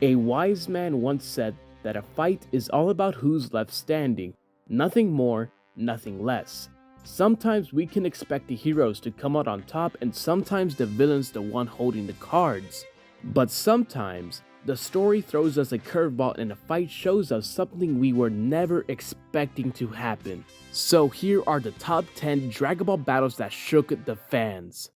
A wise man once said that a fight is all about who's left standing, nothing more, nothing less. Sometimes we can expect the heroes to come out on top and sometimes the villain's the one holding the cards. But sometimes, the story throws us a curveball and the fight shows us something we were never expecting to happen. So here are the top 10 Dragon Ball battles that shook the fans.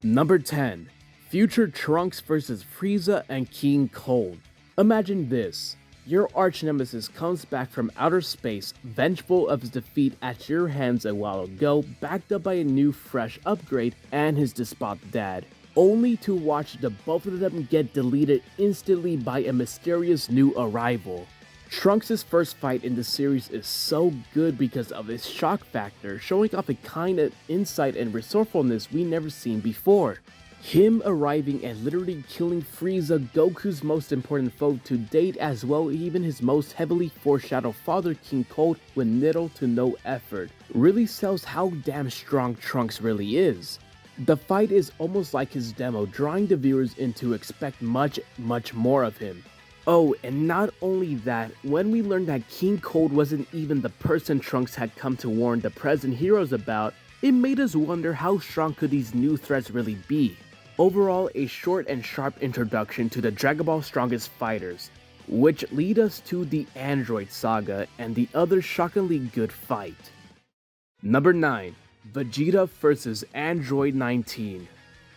Number 10. Future Trunks vs Frieza and King Cold. Imagine this. Your arch-nemesis comes back from outer space, vengeful of his defeat at your hands a while ago, backed up by a new fresh upgrade and his despot dad, only to watch the both of them get deleted instantly by a mysterious new arrival. Trunks' first fight in the series is so good because of his shock factor, showing off a kind of insight and resourcefulness we never seen before. Him arriving and literally killing Frieza, Goku's most important foe to date, as well even his most heavily foreshadowed father King Cold with little to no effort, really sells how damn strong Trunks really is. The fight is almost like his demo, drawing the viewers in to expect much more of him. Oh, and not only that, when we learned that King Cold wasn't even the person Trunks had come to warn the present heroes about, it made us wonder how strong could these new threats really be. Overall, a short and sharp introduction to the Dragon Ball strongest fighters, which lead us to the Android Saga and the other shockingly good fight. Number 9. Vegeta vs Android 19.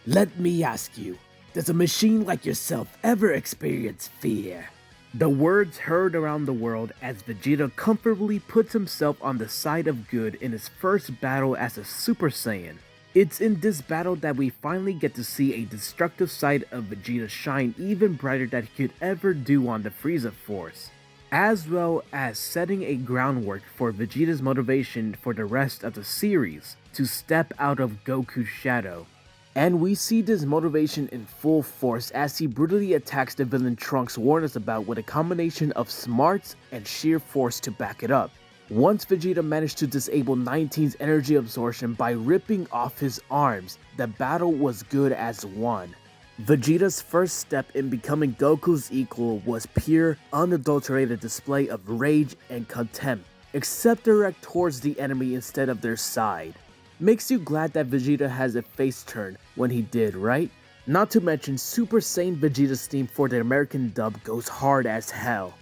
Let me ask you, does a machine like yourself ever experience fear? The words heard around the world as Vegeta comfortably puts himself on the side of good in his first battle as a Super Saiyan. It's in this battle that we finally get to see a destructive side of Vegeta shine even brighter than he could ever do on the Frieza Force, as well as setting a groundwork for Vegeta's motivation for the rest of the series to step out of Goku's shadow. And we see this motivation in full force as he brutally attacks the villain Trunks warned us about with a combination of smarts and sheer force to back it up. Once Vegeta managed to disable 19's energy absorption by ripping off his arms, the battle was good as won. Vegeta's first step in becoming Goku's equal was pure, unadulterated display of rage and contempt, except direct towards the enemy instead of their side. Makes you glad that Vegeta has a face turn when he did, right? Not to mention Super Saiyan Vegeta's theme for the American dub goes hard as hell.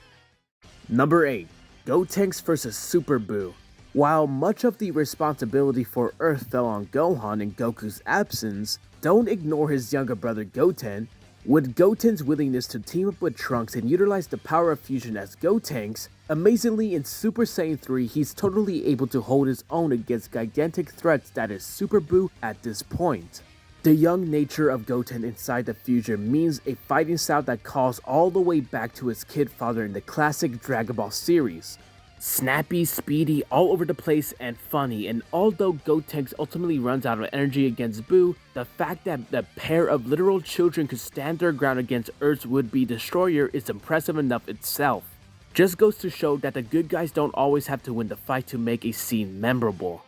Number 8. Gotenks vs Super Buu. While much of the responsibility for Earth fell on Gohan in Goku's absence, don't ignore his younger brother Goten. With Goten's willingness to team up with Trunks and utilize the power of fusion as Gotenks, amazingly in Super Saiyan 3 he's totally able to hold his own against gigantic threats that is Super Buu at this point. The young nature of Goten inside the fusion means a fighting style that calls all the way back to his kid father in the classic Dragon Ball series. Snappy, speedy, all over the place, and funny, and although Gotenks ultimately runs out of energy against Buu, the fact that the pair of literal children could stand their ground against Earth's would-be destroyer is impressive enough itself. Just goes to show that the good guys don't always have to win the fight to make a scene memorable.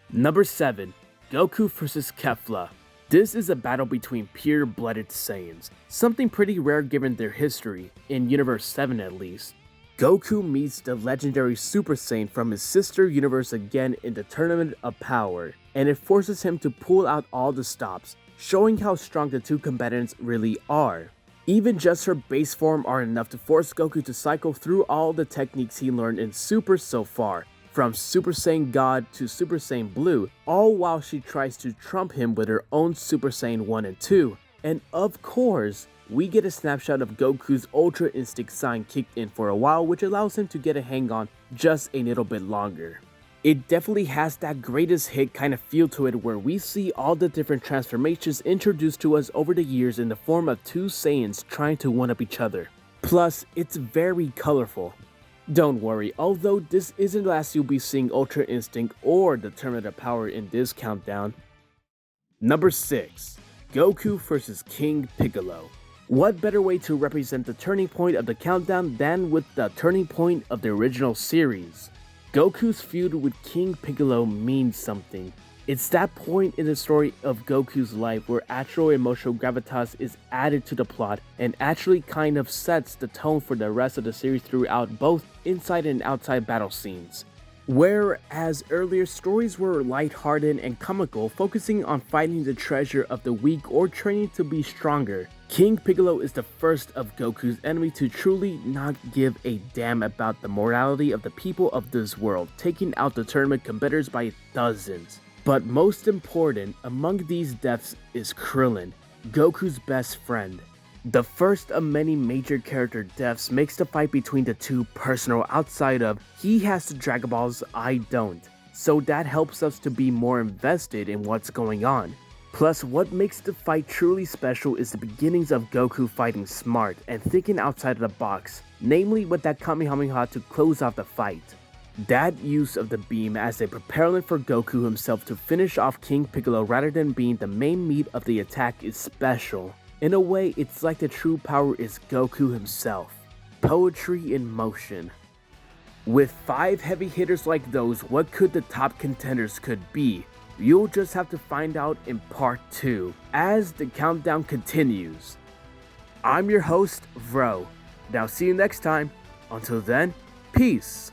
Number 7. Goku vs Kefla. This is a battle between pure-blooded Saiyans, something pretty rare given their history, in Universe 7 at least. Goku meets the legendary Super Saiyan from his sister universe again in the Tournament of Power, and it forces him to pull out all the stops, showing how strong the two combatants really are. Even just her base form are enough to force Goku to cycle through all the techniques he learned in Super so far, from Super Saiyan God to Super Saiyan Blue, all while she tries to trump him with her own Super Saiyan 1 and 2. And of course, we get a snapshot of Goku's Ultra Instinct sign kicked in for a while, which allows him to get a hang on just a little bit longer. It definitely has that greatest hit kind of feel to it where we see all the different transformations introduced to us over the years in the form of two Saiyans trying to one-up each other. Plus, it's very colorful. Don't worry, although this isn't the last you'll be seeing Ultra Instinct or the Tournament of Power in this countdown. Number 6. Goku vs King Piccolo. What better way to represent the turning point of the countdown than with the turning point of the original series? Goku's feud with King Piccolo means something. It's that point in the story of Goku's life where actual emotional gravitas is added to the plot and actually kind of sets the tone for the rest of the series throughout both inside and outside battle scenes. Whereas earlier stories were lighthearted and comical, focusing on finding the treasure of the weak or training to be stronger, King Piccolo is the first of Goku's enemies to truly not give a damn about the morality of the people of this world, taking out the tournament competitors by dozens. But most important among these deaths is Krillin, Goku's best friend. The first of many major character deaths makes the fight between the two personal outside of he has the Dragon Balls, I don't, so that helps us to be more invested in what's going on. Plus, what makes the fight truly special is the beginnings of Goku fighting smart and thinking outside of the box, namely with that Kamehameha to close out the fight. That use of the beam as a propellant for Goku himself to finish off King Piccolo rather than being the main meat of the attack is special. In a way, it's like the true power is Goku himself. Poetry in motion. With 5 heavy hitters like those, what could the top contenders could be? You'll just have to find out in part 2, as the countdown continues. I'm your host, Vro. Now see you next time. Until then, peace.